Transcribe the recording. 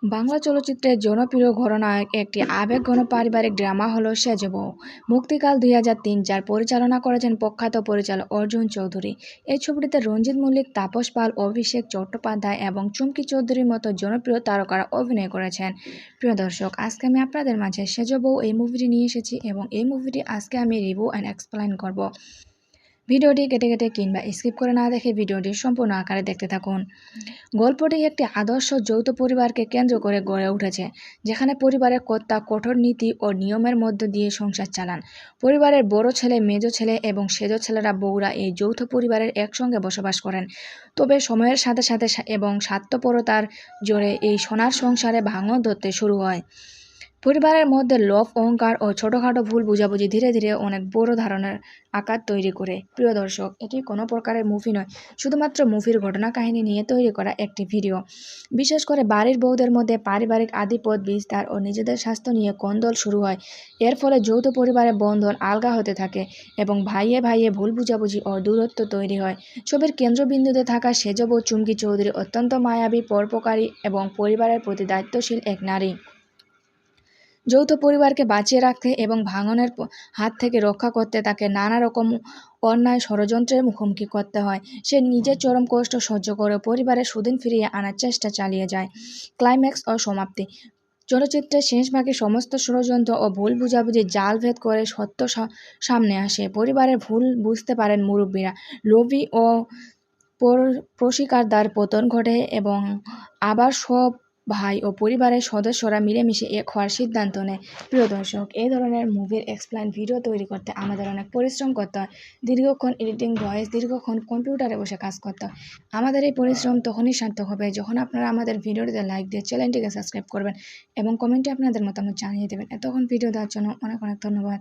বাংলা চলচ্চিত্রের জনপ্রিয় ঘরনায়ক একটি আবেগঘন পারিবারিক ড্রামা হলো সেজ বউ। মুক্তিকাল 2003, যার পরিচালনা করেছেন প্রখ্যাত পরিচালক অর্জুন চৌধুরী। এই ছবিটিতে রঞ্জিত মল্লিক, তাপস পাল, অভিষেক চট্টোপাধ্যায় এবং চুমকি চৌধুরীর মতো জনপ্রিয় তারকারা অভিনয় করেছেন। প্রিয় দর্শক, আজকে আমি আপনাদের মাঝে সেজ বউ এই মুভিটি নিয়ে এসেছি এবং এই মুভিটি আজকে আমি রিভিউ অ্যান্ড এক্সপ্লেইন করব। ভিডিওটি কেটে কেটে কিংবা স্কিপ করে না দেখে ভিডিওটি সম্পূর্ণ আকারে দেখতে থাকুন। গল্পটি একটি আদর্শ যৌথ পরিবারকে কেন্দ্র করে গড়ে উঠেছে, যেখানে পরিবারের কর্তা কঠোর নীতি ও নিয়মের মধ্য দিয়ে সংসার চালান। পরিবারের বড় ছেলে, মেজ ছেলে এবং সেজ ছেলেরা বউরা এই যৌথ পরিবারের একসঙ্গে বসবাস করেন। তবে সময়ের সাথে সাথে এবং স্বার্থপরতার জোরে এই সোনার সংসারে ভাঙন ধরতে শুরু হয়। পরিবারের মধ্যে লোভ, অহংকার ও ছোটোখাটো ভুল বুঝাবুঝি ধীরে ধীরে অনেক বড় ধরনের আকার তৈরি করে। প্রিয় দর্শক, এটি কোনো প্রকারের মুভি নয়, শুধুমাত্র মুভির ঘটনা কাহিনী নিয়ে তৈরি করা একটি ভিডিও। বিশেষ করে বাড়ির বউদের মধ্যে পারিবারিক আধিপত্য বিস্তার ও নিজেদের স্বাস্থ্য নিয়ে কোন্দল শুরু হয়। এর ফলে যৌথ পরিবারের বন্ধন আলগা হতে থাকে এবং ভাইয়ে ভাইয়ে ভুল বুঝাবুঝি ও দূরত্ব তৈরি হয়। ছবির কেন্দ্রবিন্দুতে থাকা সেজ বউ চুমকি চৌধুরী অত্যন্ত মায়াবী, পরোপকারী এবং পরিবারের প্রতি দায়িত্বশীল এক নারী। যৌথ পরিবারকে বাঁচিয়ে রাখতে এবং ভাঙনের হাত থেকে রক্ষা করতে তাকে নানা রকম অন্যায় ষড়যন্ত্রের মুখোমুখি করতে হয়। সে নিজের চরম কষ্ট সহ্য করে পরিবারের সুদিন ফিরিয়ে আনার চেষ্টা চালিয়ে যায়। ক্লাইম্যাক্স ও সমাপ্তি। চলচ্চিত্রের শেষ ভাগে সমস্ত ষড়যন্ত্র ও ভুল বুঝাবুঝি জাল ভেদ করে সত্য সামনে আসে। পরিবারের ভুল বুঝতে পারেন মুরব্বীরা, লোভী ও প্রশিকারদার পতন ঘটে এবং আবার সব ভাই ও পরিবারের সদস্যরা মিলেমিশে এক হওয়ার সিদ্ধান্ত নেয়। প্রিয় দর্শক, এই ধরনের মুভির এক্সপ্লেইন ভিডিও তৈরি করতে আমাদের অনেক পরিশ্রম করতে হয়। দীর্ঘক্ষণ এডিটিং, ভয়েস, দীর্ঘক্ষণ কম্পিউটারে বসে কাজ করতে হয়। আমাদের এই পরিশ্রম তখনই সার্থক হবে যখন আপনারা আমাদের ভিডিওটিতে লাইক দিয়ে চ্যানেলটিকে সাবস্ক্রাইব করবেন এবং কমেন্টে আপনাদের মতামত জানিয়ে দেবেন। এতক্ষণ ভিডিও দেওয়ার জন্য অনেক অনেক ধন্যবাদ।